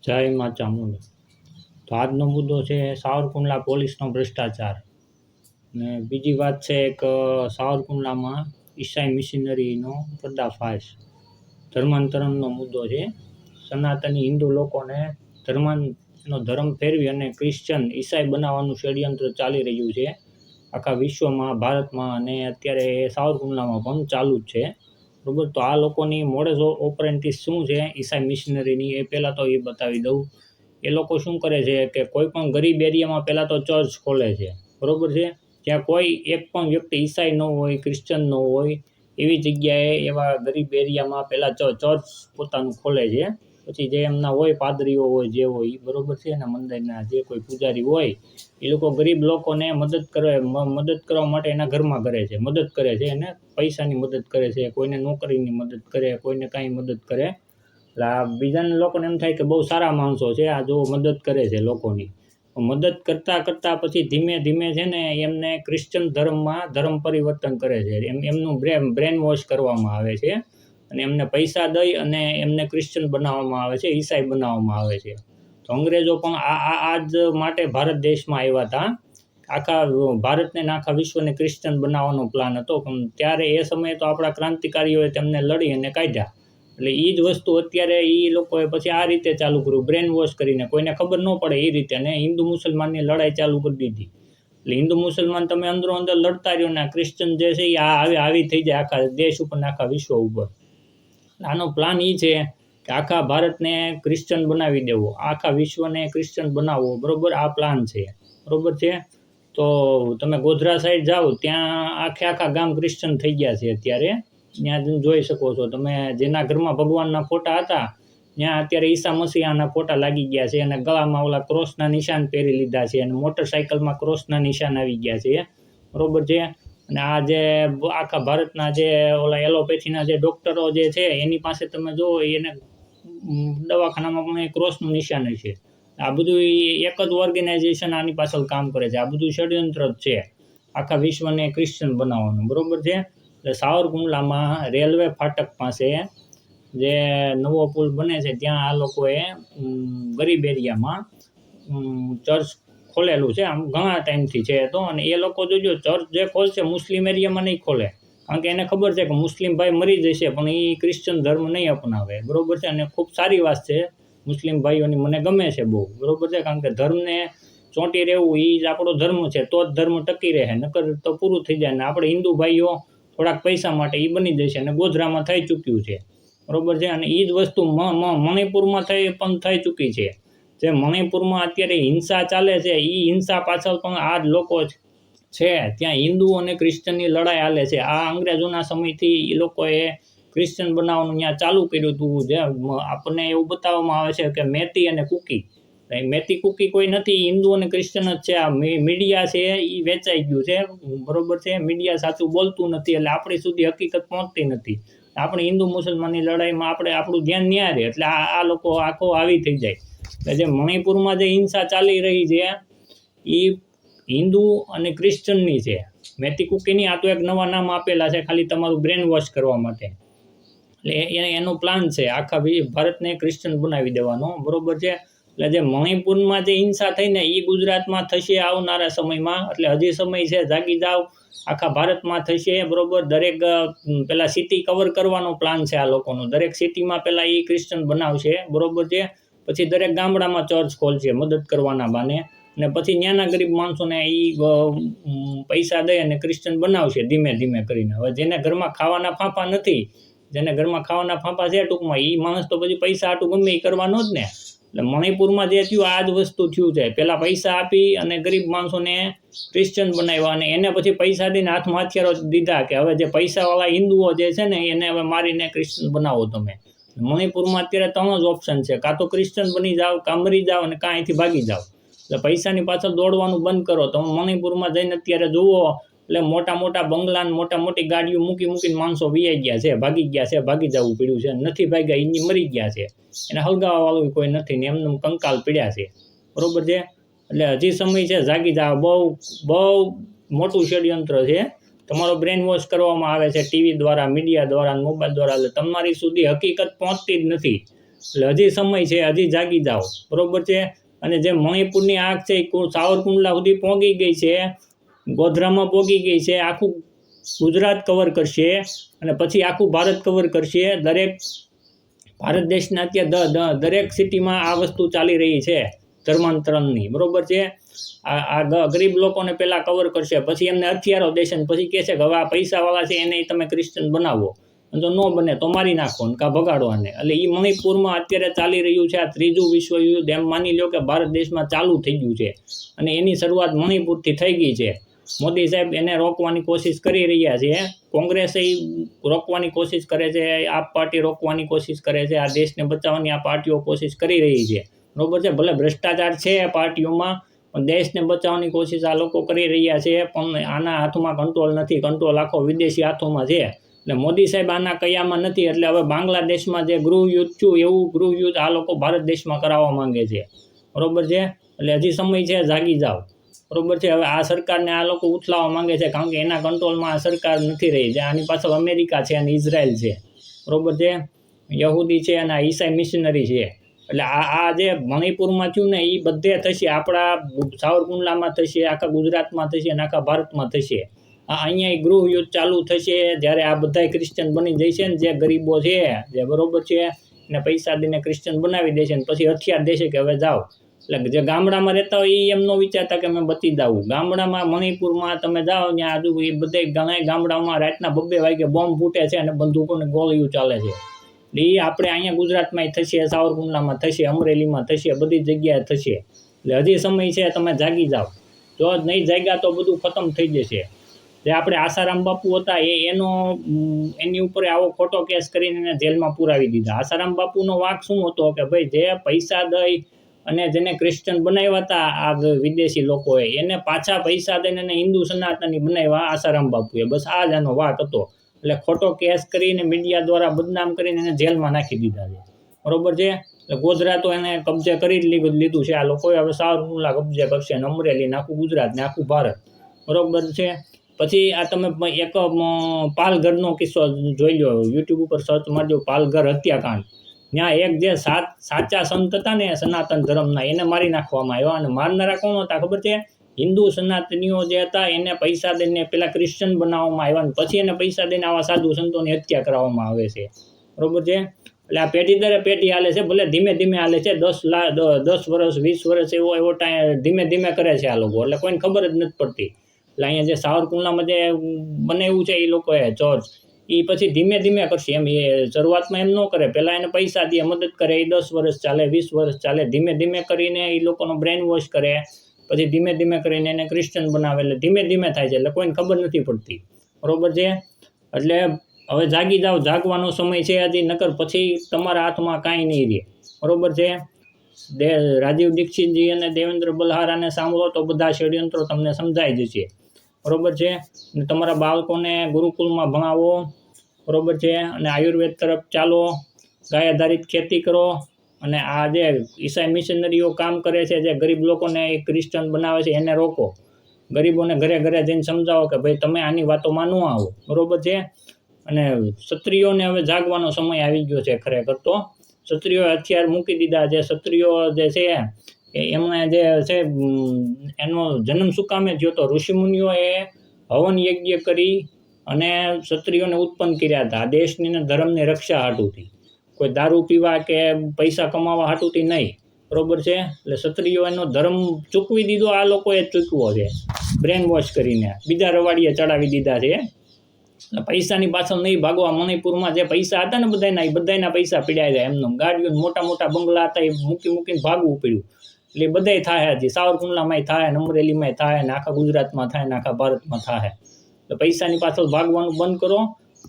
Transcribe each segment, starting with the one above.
જય મા ચામુંડા. તો આજનો મુદ્દો છે સાવરકુંડલા પોલીસનો ભ્રષ્ટાચાર. ને બીજી વાત છે એક સાવરકુંડલામાં ઈસાઈ મિશનરીનો પર્દાફાશ. ધર્માંતરણનો મુદ્દો છે. સનાતની હિન્દુ લોકોને ધર્મ ફેરવી અને ક્રિશ્ચન ઈસાઈ બનાવવાનું ષડયંત્ર ચાલી રહ્યું છે આખા વિશ્વમાં, ભારતમાં, અને અત્યારે સાવરકુંડલામાં પણ ચાલુ જ છે. બરાબર. તો આ લોકોની મોડસ ઓપરેન્ટિસ શું છે ઈસાઈ મિશનરીની, એ પહેલાં તો એ બતાવી દઉં. એ લોકો શું કરે છે કે કોઈ પણ ગરીબ એરિયામાં પહેલાં તો ચર્ચ ખોલે છે. બરાબર છે. જ્યાં કોઈ એક પણ વ્યક્તિ ઈસાઈ ન હોય, ક્રિશ્ચન ન હોય, એવી જગ્યાએ એવા ગરીબ એરિયામાં પહેલાં ચર્ચ પોતાનું ખોલે છે. પછી જે એમના હોય, પાદરીઓ હોય, જે હોય, બરાબર છે, અને મંદિરના જે કોઈ પૂજારી હોય, એ લોકો ગરીબ લોકોને મદદ કરવા માટે એના ઘરમાં મદદ કરે છે, એને પૈસાની મદદ કરે છે, કોઈને નોકરીની મદદ કરે, કોઈને કાંઈ મદદ કરે. એટલે આ બીજાના લોકોને એમ થાય કે બહુ સારા માણસો છે, આ જો મદદ કરે છે લોકોની. મદદ કરતાં પછી ધીમે ધીમે છે ને એમને ક્રિશ્ચન ધર્મ પરિવર્તન કરે છે. એમનું બ્રેન વોશ કરવામાં આવે છે અને એમને પૈસા દઈ અને એમને ક્રિશ્ચન બનાવવામાં આવે છે, ઈસાઈ બનાવવામાં આવે છે. તો અંગ્રેજો પણ આ જ માટે ભારત દેશમાં આવ્યા હતા. આખા ભારતને ને આખા વિશ્વને ક્રિશ્ચન બનાવવાનો પ્લાન હતો, પણ ત્યારે એ સમયે તો આપણા ક્રાંતિકારીઓએ તેમને લડી અને કાઢ્યા. એટલે એ જ વસ્તુ અત્યારે એ લોકોએ પછી આ રીતે ચાલુ કર્યું, બ્રેન વોશ કરીને, કોઈને ખબર ન પડે એ રીતે, ને હિન્દુ મુસલમાનની લડાઈ ચાલુ કરી દીધી. એટલે હિન્દુ મુસલમાન તમે અંદરો અંદર લડતા રહ્યો ને ક્રિશ્ચન જે છે એ આવી થઈ જાય આખા દેશ ઉપર ને આખા વિશ્વ ઉપર. આનો પ્લાન એ છે કે આખા ભારતને ક્રિશ્ચન બનાવી દેવો, આખા વિશ્વને ક્રિશ્ચન બનાવવો. બરોબર, આ પ્લાન છે. બરોબર છે. તો તમે ગોધરા સાઈડ જાઓ ત્યાં આખા ગામ ક્રિશ્ચન થઈ ગયા છે અત્યારે. ત્યાં જોઈ શકો છો તમે, જેના ઘરમાં ભગવાનના ફોટા હતા ત્યાં અત્યારે ઈસા મસીહાના ફોટા લાગી ગયા છે, અને ગળામાં ઓલા ક્રોસના નિશાન પહેરી લીધા છે, અને મોટરસાઇકલમાં ક્રોસના નિશાન આવી ગયા છે. બરોબર છે. અને આ જે આખા ભારતના જે ઓલા એલોપેથીના જે ડૉક્ટરો જે છે એની પાસે તમે જુઓ, એને દવાખાનામાં પણ ક્રોસનું નિશાન છે. આ બધું એક જ ઓર્ગેનાઇઝેશન આની પાછળ કામ કરે છે. આ બધું ષડયંત્ર જ છે આખા વિશ્વને ક્રિશ્ચન બનાવવાનું. બરોબર છે. એટલે સાવરકુંડલામાં રેલવે ફાટક પાસે જે નવો પુલ બને છે ત્યાં આ લોકોએ ગરીબ એરિયામાં ચર્ચ ખોલેલું છે. આમ ઘણા ટાઈમથી છે તો, અને એ લોકો જોજો ચર્ચ જે ખોલશે મુસ્લિમ એરિયામાં નહીં ખોલે, કારણ કે એને ખબર છે કે મુસ્લિમ ભાઈ મરી જશે પણ એ ક્રિશ્ચન ધર્મ નહીં અપનાવે. બરોબર છે. અને ખૂબ સારી વાત છે મુસ્લિમ ભાઈઓની, મને ગમે છે બહુ. બરોબર છે. કારણ કે ધર્મને ચોંટી રહેવું એ જ આપણો ધર્મ છે, તો જ ધર્મ ટકી રહે, નકર તો પૂરું થઈ જાય. ને આપણે હિન્દુ ભાઈઓ થોડાક પૈસા માટે એ બની જશે, અને ગોધરામાં થઈ ચૂક્યું છે. બરોબર છે. અને એ જ વસ્તુ મણિપુરમાં પણ થઈ ચૂકી છે. જે મણિપુરમાં અત્યારે હિંસા ચાલે છે, એ હિંસા પાછળ પણ આ જ લોકો છે. ત્યાં હિન્દુ અને ક્રિશ્ચનની લડાઈ હાલે છે. આ અંગ્રેજોના સમયથી એ લોકોએ ક્રિશ્ચન બનાવવાનું ત્યાં ચાલુ કર્યું હતું. જે આપણને એવું બતાવવામાં આવે છે કે મેતી અને કુકી, મેતી કુકી કોઈ નથી, હિન્દુ અને ક્રિશ્ચન જ છે. આ મીડિયા છે એ વેચાઈ ગયું છે. બરોબર છે. મીડિયા સાચું બોલતું નથી, એટલે આપણી સુધી હકીકત પહોંચતી નથી. આપણે હિન્દુ મુસલમાનની લડાઈમાં આપણું ધ્યાન ન્યા રહે, એટલે આ લોકો આખો આવી થઈ જાય. એટલે જે મણિપુરમાં જે હિંસા ચાલી રહી છે એ હિન્દુ અને ક્રિશ્ચનની છે, મેતી કુકીની. આ તો એક નવા નામ આપેલા છે ખાલી તમારું બ્રેન વોશ કરવા માટે. એટલે એનો પ્લાન છે આખા ભારતને ક્રિશ્ચન બનાવી દેવાનો. બરોબર છે. એટલે જે મણિપુરમાં જે હિંસા થઈ ને એ ગુજરાતમાં થશે આવનારા સમયમાં. એટલે હજી સમય છે, જાગી જાવ. આખા ભારતમાં થશે. બરોબર. દરેક પેલા સિટી કવર કરવાનો પ્લાન છે આ લોકોનો. દરેક સિટીમાં પેલા એ ક્રિશ્ચન બનાવશે. બરોબર છે. પછી દરેક ગામડામાં ચર્ચ ખોલશે મદદ કરવાના બાને, અને પછી ત્યાંના ગરીબ માણસોને એ પૈસા દઈ અને ક્રિશ્ચન બનાવશે ધીમે ધીમે કરીને. હવે જેને ઘરમાં ખાવાના ફાંફા નથી, જેને ઘરમાં ખાવાના ફાંફા છે ટૂંકમાં, એ માણસ તો પછી પૈસા આટું ગમે એ કરવાનો જ ને. એટલે મણિપુરમાં જે થયું આ જ વસ્તુ થયું છે. પેલા પૈસા આપી અને ગરીબ માણસોને ક્રિશ્ચન બનાવ્યા, અને એને પછી પૈસા દઈને હાથમાં હથિયારો દીધા કે હવે જે પૈસાવાળા હિન્દુઓ જે છે ને એને હવે મારીને ક્રિશ્ચન બનાવો તમે. મણિપુરમાં અત્યારે 3 જ ઓપ્શન છે, કાં તો ક્રિશ્ચન બની જાઓ, કાં મરી જાઓ, અને કાં અહીંથી ભાગી જાઓ. એટલે પૈસાની પાછળ દોડવાનું બંધ કરો. તમે મણિપુરમાં જઈને અત્યારે જુઓ, એટલે મોટા મોટા બંગલા ને મોટા મોટી ગાડીઓ મૂકીને માણસો વિયાઈ ગયા છે, ભાગી ગયા છે, ભાગી જવું પડ્યું છે. નથી ભાગ્યા, એની મરી ગયા છે, એને હળગાવા વાળું કોઈ નથી ને એમને કંકાલ પીડ્યા છે. બરોબર છે. એટલે હજી સમય છે, જાગી જાવ. બહુ મોટું ષડયંત્ર છે. તમારો બ્રેન વોશ કરવામાં આવે છે ટીવી દ્વારા, મીડિયા દ્વારા, મોબાઈલ દ્વારા. એટલે તમારી સુધી હકીકત પહોંચતી જ નથી. એટલે હજી સમય છે, હજી જાગી જાઓ, બરોબર છે. અને જે મણિપુરની આગ છે એ સાવરકુંડલા સુધી પહોંચી ગઈ છે, ગોધરામાં પહોંચી ગઈ છે, આખું ગુજરાત કવર કરશે અને પછી આખું ભારત કવર કરશે. દરેક ભારત દેશના અત્યારે દરેક સિટીમાં આ વસ્તુ ચાલી રહી છે ધર્માંતરણની, બરોબર છે. આ ગરીબ લોકોને પહેલાં કવર કરશે, પછી એમને હથિયારો દેશે, પછી કહે છે કે હવે આ પૈસાવાળા છે એને તમે ક્રિશ્ચન બનાવો, જો ન બને તો મારી નાખો ને કાં ભગાડવાને. એટલે એ મણિપુરમાં અત્યારે ચાલી રહ્યું છે આ ત્રીજું વિશ્વયુદ્ધ. એમ માની લો કે ભારત દેશમાં ચાલુ થઈ ગયું છે અને એની શરૂઆત મણિપુરથી થઈ ગઈ છે. મોદી સાહેબ એને રોકવાની કોશિશ કરી રહ્યા છે, કોંગ્રેસ એ રોકવાની કોશિશ કરે છે, આપ પાર્ટી રોકવાની કોશિશ કરે છે, આ દેશને બચાવવાની આ પાર્ટીઓ કોશિશ કરી રહી છે, બરોબર છે. ભલે ભ્રષ્ટાચાર છે પાર્ટીઓમાં, પણ દેશને બચાવવાની કોશિશ આ લોકો કરી રહ્યા છે. પણ આના હાથમાં કંટ્રોલ નથી, કંટ્રોલ આખો વિદેશી હાથોમાં છે. એટલે મોદી સાહેબ આના કયામાં નથી. એટલે હવે બાંગ્લાદેશમાં જે ગૃહયુદ્ધ થયું એવું ગૃહયુદ્ધ આ લોકો ભારત દેશમાં કરાવવા માંગે છે, બરોબર છે. એટલે હજી સમય છે, જાગી જાઓ, બરોબર છે. હવે આ સરકારને આ લોકો ઉથલાવવા માંગે છે, કારણ કે એના કંટ્રોલમાં આ સરકાર નથી રહી. જે આની પાછળ અમેરિકા છે અને ઇઝરાયલ છે, બરોબર છે, યહૂદી છે અને આ ઈસાઈ મિશનરી છે. એટલે આ જે મણિપુરમાં થયું ને એ બધે થશે, આપણા સાવરકુંડલામાં થશે, આખા ગુજરાતમાં થશે અને આખા ભારતમાં થશે. અહીંયા ગૃહયુદ્ધ ચાલુ થશે જ્યારે આ બધા ક્રિશ્ચન બની જશે ને, જે ગરીબો છે જે, બરોબર છે, એને પૈસા દઈને ક્રિશ્ચન બનાવી દેશે ને પછી હથિયાર દેશે કે હવે જાઓ. એટલે જે ગામડામાં રહેતા હોય એ એમ ન વિચારતા કે અમે બચી જાવું. ગામડામાં મણિપુરમાં તમે જાઓ ત્યાં આજુ એ બધા ઘણા ગામડામાં રાતના 2 વાગે બોમ્બ ફૂટે છે અને બંદૂકોને ગોળીઓ ચાલે છે. એટલે એ આપણે અહીંયા ગુજરાતમાં થશે, સાવરકુંડલામાં થશે, અમરેલીમાં થશે, બધી જગ્યાએ થશે. એટલે હજી સમય છે, તમે જાગી જાઓ. જો નહીં જાગ્યા તો બધું ખતમ થઈ જશે. જે આપણે આસારામ બાપુ હતા એની ઉપર આવો ખોટો કેસ કરીને એને જેલમાં પુરાવી દીધા. આસારામ બાપુનો વાંક શું હતો કે ભાઈ જે પૈસા દઈ અને જેને ક્રિશ્ચન બનાવ્યા હતા આ વિદેશી લોકોએ, એને પાછા પૈસા દઈને એને હિન્દુ સનાતની બનાવ્યા આસારામ બાપુએ. બસ આ જ આનો વાંક હતો. એટલે ખોટો કેસ કરીને મીડિયા દ્વારા બદનામ કરીને એને જેલમાં નાખી દીધા છે, બરોબર છે. એટલે ગોધરા તો એને કબજે કરી જ લીધું છે આ લોકોએ. હવે સાવરકુંડલા કબજે કરશે ને અમરેલી ને આખું ગુજરાત ને આખું ભારત, બરોબર છે. પછી આ તમે એક પાલઘરનો કિસ્સો જોઈ લો, યુટ્યુબ ઉપર સર્ચ મારજો, પાલઘર હત્યાકાંડ. ત્યાં એક જે સાચા સંત હતા ને સનાતન ધર્મના, એને મારી નાખવામાં આવ્યા. અને મારનારા કોણ હતા ખબર છે? હિન્દુ સનાતનીઓ જે હતા એને પૈસા દઈને પેલા ક્રિશ્ચન બનાવવામાં આવ્યા અને પછી એને પૈસા દઈને આવા સાધુ સંતોની હત્યા કરવામાં આવે છે, બરોબર છે. એટલે આ પેઢી દર પેઢી હાલે છે, ભલે ધીમે ધીમે હાલે છે, 10 વર્ષ 20 વર્ષ એવો ટાઈમ ધીમે ધીમે કરે છે આ લોકો. એટલે કોઈને ખબર જ નથી પડતી. એટલે અહીંયા જે સાવરકુંડલામાં જે બનાવ્યું છે એ લોકોએ ચર્ચ, એ પછી ધીમે ધીમે કરશે. એમ એ શરૂઆતમાં એમ ન કરે, પહેલાં એને પૈસા દે, મદદ કરે, એ 10 વર્ષ ચાલે, 20 વર્ષ ચાલે, ધીમે ધીમે કરીને એ લોકોનો બ્રેન વોશ કરે, પછી ધીમે ધીમે કરીને એને ક્રિશ્ચન બનાવે. એટલે ધીમે ધીમે થાય છે, એટલે કોઈને ખબર નથી પડતી, બરોબર છે. એટલે હવે જાગી જાઓ, જાગવાનો સમય છે હજી, નકર પછી તમારા હાથમાં કાંઈ નહીં રહે, બરોબર છે. રાજીવ દીક્ષિતજી અને દેવેન્દ્ર બલહારાને સાંભળો તો બધા ષડયંત્રો તમને સમજાઈ જશે, બરોબર છે. અને તમારા બાળકોને ગુરુકુળમાં ભણાવો, બરોબર છે. અને આયુર્વેદ તરફ ચાલો, ગાય આધારિત ખેતી કરો. અને આ જે ઈસાઈ મિશનરીઓ કામ કરે છે, જે ગરીબ લોકોને ક્રિશ્ચન બનાવે છે, એને રોકો. ગરીબોને ઘરે ઘરે જઈને સમજાવો કે ભાઈ તમે આની વાતોમાં ન આવો, બરોબર છે. અને ક્ષત્રિયોને હવે જાગવાનો સમય આવી ગયો છે. ખરેખર તો ક્ષત્રિયોએ હથિયાર મૂકી દીધા છે. ક્ષત્રિયો જે છે એમને જે છે એનો જન્મ શું કામે થયો તો ઋષિમુનિઓએ હવન યજ્ઞ કરી અને ક્ષત્રિયોને ઉત્પન્ન કર્યા હતા. આ દેશની ને ધર્મની રક્ષા હાટુથી, કોઈ દારૂ પીવા કે પૈસા કમાવા હાટુથી નહીં, બરોબર છે. એટલે ક્ષત્રિયો એનો ધર્મ ચૂકવી દીધો, આ લોકોએ ચૂકવો છે બ્રેન વોશ કરીને, બીજા રવાડીએ ચડાવી દીધા છે. પૈસાની પાછળ નહીં ભાગવા. મણિપુરમાં જે પૈસા હતા ને બધાના પૈસા પીડાઈ જાય. એમનો ગાડીઓ મોટા મોટા બંગલા હતા એ મૂકીને ભાગવું પડ્યું. એટલે બધાય થાય હજી, સાવરકુંડલામાંય થાય, અમરેલીમાંય થાય, ને આખા ગુજરાતમાં થાય, ને આખા ભારતમાં થાય. તો પૈસાની પાછળ ભાગવાનું બંધ કરો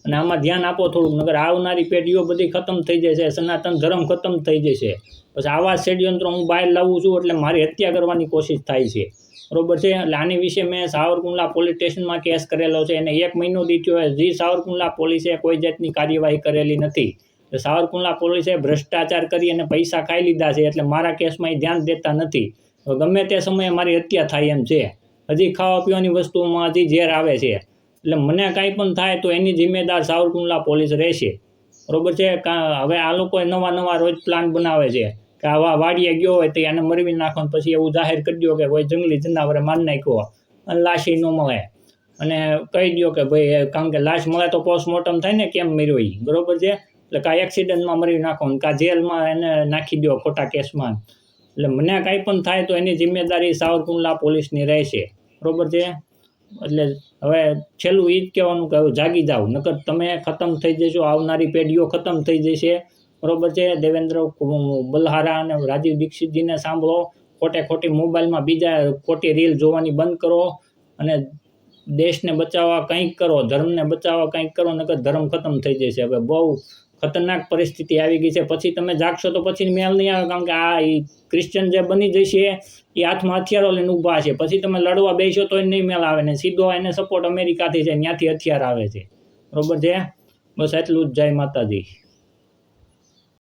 અને આમાં ધ્યાન આપો થોડુંક, નગર આવનારી પેઢીઓ બધી ખતમ થઈ જશે, સનાતન ધર્મ ખતમ થઈ જશે. પછી આવા ષડયંત્રો હું બહાર લાવું છું એટલે મારી હત્યા કરવાની કોશિશ થાય છે, બરોબર છે. એટલે આની વિશે મેં સાવરકુંડલા પોલીસ સ્ટેશનમાં કેસ કરેલો છે. એને 1 મહિનો દીધો. હજી સાવરકુંડલા પોલીસે કોઈ જાતની કાર્યવાહી કરેલી નથી. સાવરકુંડલા પોલીસે ભ્રષ્ટાચાર કરી અને પૈસા ખાઈ લીધા છે. એટલે મારા કેસમાં એ ધ્યાન દેતા નથી. ગમે તે સમયે મારી હત્યા થાય એમ છે. હજી ખાવા પીવાની વસ્તુમાં હજી ઝેર આવે છે. એટલે મને કાંઈ પણ થાય તો એની જિમ્મેદાર સાવરકુંડલા પોલીસ રહેશે, બરોબર છે. હવે આ લોકો નવા રોજ પ્લાન બનાવે છે કે આવા વાડીએ ગયો હોય તો એને મરવી નાખો, પછી એવું જાહેર કરી દો કે કોઈ જંગલી જનાવરે મારી નાખ્યો અને લાશી ન મળે, અને કહી દો કે ભાઈ, કારણ કે લાશ મળે તો પોસ્ટમોર્ટમ થાય ને કેમ મર્યો એ, બરોબર છે. એટલે કાંઈ એક્સિડન્ટમાં મરી નાખો ને કાં જેલમાં એને નાખી દો ખોટા કેસમાં. એટલે મને કાંઈ પણ થાય તો એની જિમ્મેદારી સાવરકુંડલા પોલીસની રહેશે, બરોબર છે. એટલે હવે છેલ્લું એ જ કહેવાનું કે હવે જાગી જાઓ, નકર તમે ખતમ થઈ જશો, આવનારી પેઢીઓ ખતમ થઈ જશે, બરોબર છે. દેવેન્દ્ર બલહારા અને રાજીવ દીક્ષિતજીને સાંભળો, ખોટી મોબાઈલમાં બીજા ખોટી રીલ જોવાની બંધ કરો અને દેશને બચાવવા કંઈક કરો, ધર્મને બચાવવા કંઈક કરો, નકર ધર્મ ખતમ થઈ જશે. હવે બહુ ખતરનાક પરિસ્થિતિ આવી ગઈ છે. પછી તમે જાગશો તો પછી મેળ નહીં આવે, કારણ કે આ ક્રિશ્ચન જે બની જશે એ હાથમાં હથિયારો લઈને ઊભા છે. પછી તમે લડવા બેસો તો નહીં મેળ આવે ને સીધો એને સપોર્ટ અમેરિકાથી છે, ત્યાંથી હથિયાર આવે છે, બરોબર છે. બસ એટલું જ. જય માતાજી.